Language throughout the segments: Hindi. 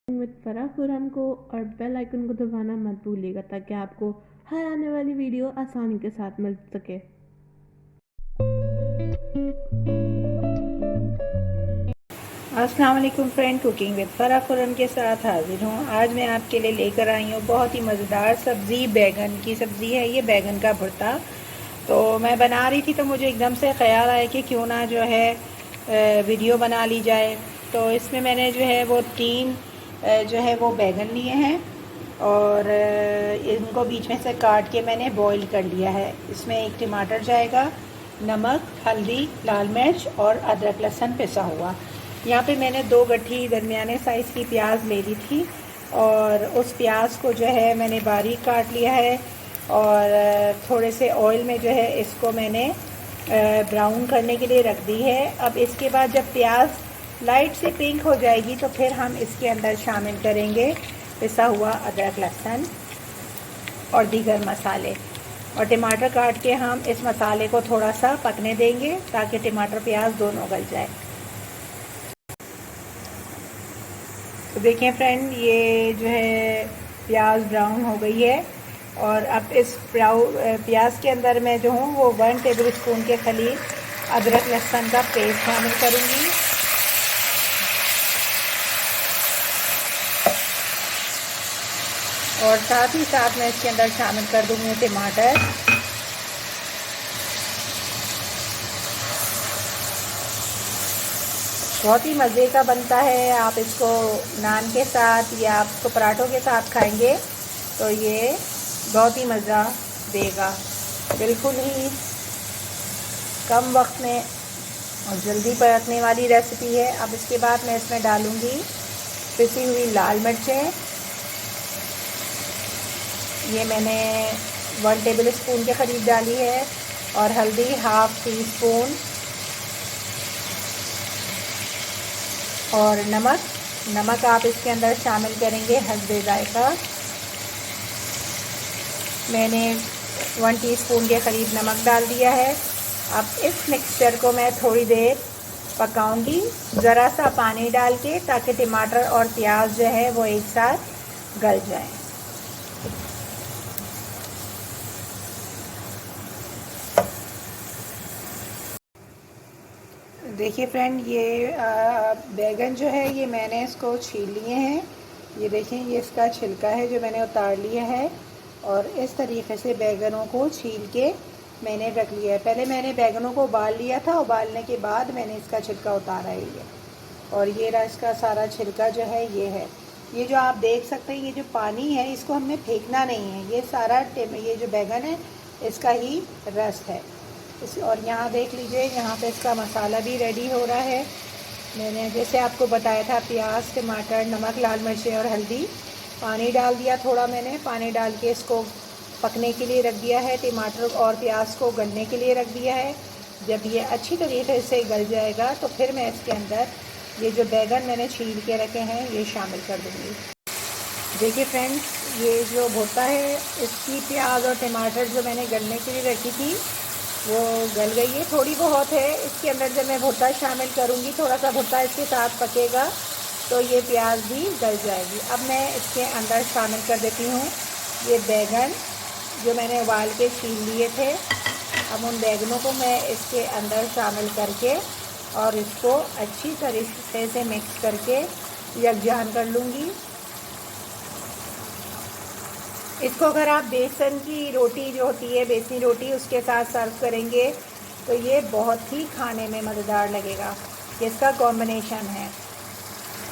विद फराह खुरम को और बेल आइकन को दबाना मत भूलिएगा ताकि आपको हर आने वाली वीडियो आसानी के साथ मिल सके। अस्सलाम वालेकुम friend, cooking with Farah Khurram के साथ हाजिर हूँ। आज मैं आपके लिए लेकर आई हूँ बहुत ही मज़ेदार सब्ज़ी। बैगन की सब्ज़ी है ये, बैगन का भुर्ता। तो मैं बना रही थी तो मुझे एकदम से ख़्याल आया कि क्यों ना जो है वीडियो बना ली जाए। तो इसमें मैंने जो है वो 3 जो है वो बैगन लिए हैं और इनको बीच में से काट के मैंने बॉईल कर लिया है। इसमें 1 टमाटर जाएगा, नमक, हल्दी, लाल मिर्च और अदरक लहसुन पिसा हुआ। यहाँ पे मैंने 2 गट्ठी दरमियाने साइज़ की प्याज ले ली थी और उस प्याज को जो है मैंने बारीक काट लिया है और थोड़े से ऑयल में जो है इसको मैंने ब्राउन करने के लिए रख दी है। अब इसके बाद जब प्याज लाइट से पिंक हो जाएगी तो फिर हम इसके अंदर शामिल करेंगे पिसा हुआ अदरक लहसुन और दीगर मसाले, और टमाटर काट के हम इस मसाले को थोड़ा सा पकने देंगे ताकि टमाटर प्याज दोनों गल जाए। तो देखें फ्रेंड, ये जो है प्याज ब्राउन हो गई है और अब इस प्याज के अंदर मैं जो हूँ वो 1 टेबल स्पून के करीब अदरक लहसुन का पेस्ट शामिल करूँगी और साथ ही साथ मैं इसके अंदर शामिल कर दूँगी टमाटर। बहुत ही मज़े का बनता है। आप इसको नान के साथ या आप इसको पराठों के साथ खाएंगे तो ये बहुत ही मज़ा देगा। बिल्कुल ही कम वक्त में और जल्दी पकने वाली रेसिपी है। अब इसके बाद मैं इसमें डालूँगी पिसी हुई लाल मिर्चें। ये मैंने 1 टेबल स्पून के करीब डाली है और हल्दी 1/2 टीस्पून और नमक आप इसके अंदर शामिल करेंगे हस्बे जायका। मैंने 1 टीस्पून के करीब नमक डाल दिया है। अब इस मिक्सचर को मैं थोड़ी देर पकाऊंगी ज़रा सा पानी डाल के, ताकि टमाटर और प्याज जो है वो एक साथ गल जाएं। देखिए फ्रेंड, ये बैगन जो है ये मैंने इसको छील लिए हैं। ये देखें, ये इसका छिलका है जो मैंने उतार लिया है और इस तरीके से बैगनों को छील के मैंने रख लिया है। पहले मैंने बैगनों को उबाल लिया था, उबालने के बाद मैंने इसका छिलका उतारा है ये। और ये रहा इसका सारा छिलका जो है ये है। ये जो आप देख सकते हैं, ये जो पानी है इसको हमने फेंकना नहीं है, ये सारा ये जो बैगन है इसका ही रस है और यहाँ देख लीजिए, यहाँ पे इसका मसाला भी रेडी हो रहा है। मैंने जैसे आपको बताया था, प्याज, टमाटर, नमक, लाल मिर्चें और हल्दी, पानी डाल दिया थोड़ा। मैंने पानी डाल के इसको पकने के लिए रख दिया है। टमाटर और प्याज को गलने के लिए रख दिया है। जब ये अच्छी तरीके से गल जाएगा तो फिर मैं इसके अंदर ये जो बैगन मैंने छील के रखे हैं ये शामिल कर दूँगी। देखिए फ्रेंड्स, ये जो भुर्ता है इसकी प्याज और टमाटर जो मैंने गलने के लिए रखी थी वो गल गई है, थोड़ी बहुत है। इसके अंदर जब मैं भुर्ता शामिल करूँगी, थोड़ा सा भुर्ता इसके साथ पकेगा तो ये प्याज भी गल जाएगी। अब मैं इसके अंदर शामिल कर देती हूँ ये बैगन जो मैंने उबाल के छील लिए थे। अब उन बैगनों को मैं इसके अंदर शामिल करके और इसको अच्छी तरीके से मिक्स करके यकजान कर लूँगी। इसको अगर आप बेसन की रोटी जो होती है, बेसनी रोटी, उसके साथ सर्व करेंगे तो ये बहुत ही खाने में मज़ेदार लगेगा। इसका कॉम्बिनेशन है।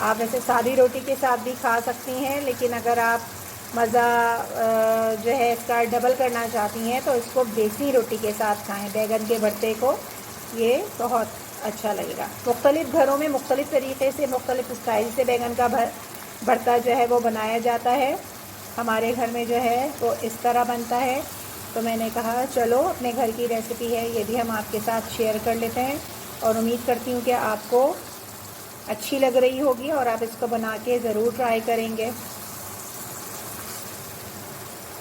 आप ऐसे सादी रोटी के साथ भी खा सकती हैं, लेकिन अगर आप मज़ा जो है इसका डबल करना चाहती हैं तो इसको बेसनी रोटी के साथ खाएं। बैगन के भरते को ये बहुत अच्छा लगेगा। मुख्तलिफ़ घरों में मुख्तलिफ़ तरीक़े से, मुख्तलिफ़ स्टाइल से बैगन का भरता जो है वो बनाया जाता है। हमारे घर में जो है वो इस तरह बनता है। तो मैंने कहा चलो अपने घर की रेसिपी है, ये भी हम आपके साथ शेयर कर लेते हैं और उम्मीद करती हूँ कि आपको अच्छी लग रही होगी और आप इसको बना के ज़रूर ट्राई करेंगे।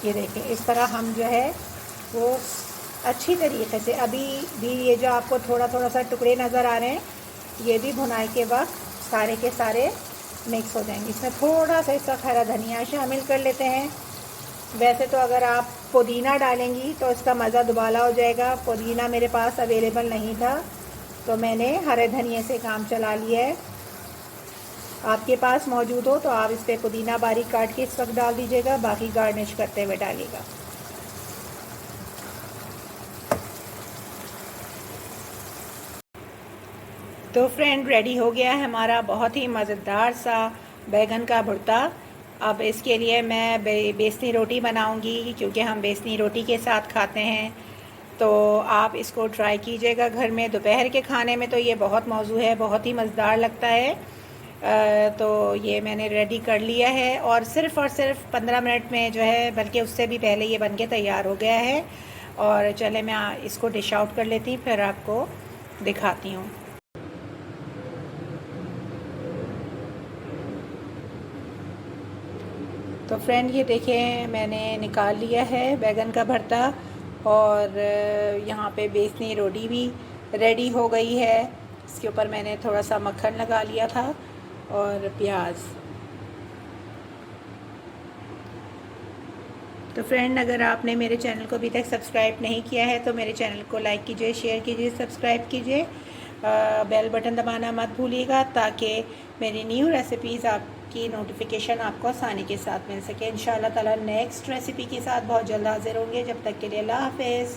ये देखें, इस तरह हम जो है वो अच्छी तरीके से, अभी भी ये जो आपको थोड़ा थोड़ा सा टुकड़े नज़र आ रहे हैं, ये भी भुनाई के वक्त सारे के सारे मिक्स हो जाएंगे। इसमें थोड़ा सा इसका हरा धनिया शामिल कर लेते हैं। वैसे तो अगर आप पुदीना डालेंगी तो इसका मज़ा दुबाला हो जाएगा। पुदीना मेरे पास अवेलेबल नहीं था तो मैंने हरे धनिए से काम चला लिया है। आपके पास मौजूद हो तो आप इस पर पुदीना बारीक काट के इस वक्त डाल दीजिएगा, बाकी गार्निश करते हुए डालिएगा। तो फ्रेंड रेडी हो गया है हमारा बहुत ही मज़ेदार सा बैगन का भुर्ता। अब इसके लिए मैं बेसनी रोटी बनाऊंगी, क्योंकि हम बेसनी रोटी के साथ खाते हैं। तो आप इसको ट्राई कीजिएगा घर में। दोपहर के खाने में तो ये बहुत मौजू है, बहुत ही मज़ेदार लगता है। तो ये मैंने रेडी कर लिया है और सिर्फ 15 मिनट में जो है, बल्कि उससे भी पहले ये बनके तैयार हो गया है। और चले मैं इसको डिश आउट कर लेती हूँ, फिर आपको दिखाती हूँ। तो फ्रेंड ये देखें, मैंने निकाल लिया है बैगन का भरता और यहाँ पे बेसनी रोटी भी रेडी हो गई है। इसके ऊपर मैंने थोड़ा सा मक्खन लगा लिया था और प्याज। तो फ्रेंड, अगर आपने मेरे चैनल को अभी तक सब्सक्राइब नहीं किया है तो मेरे चैनल को लाइक कीजिए, शेयर कीजिए, सब्सक्राइब कीजिए। बेल बटन दबाना मत भूलिएगा ताकि मेरी न्यू रेसिपीज़ आपकी नोटिफिकेशन आपको आसानी के साथ मिल सके। इंशाल्लाह ताला नेक्स्ट रेसिपी के साथ बहुत जल्द हाजिर होंगे। जब तक के लिए अल्लाह हाफ़िज़।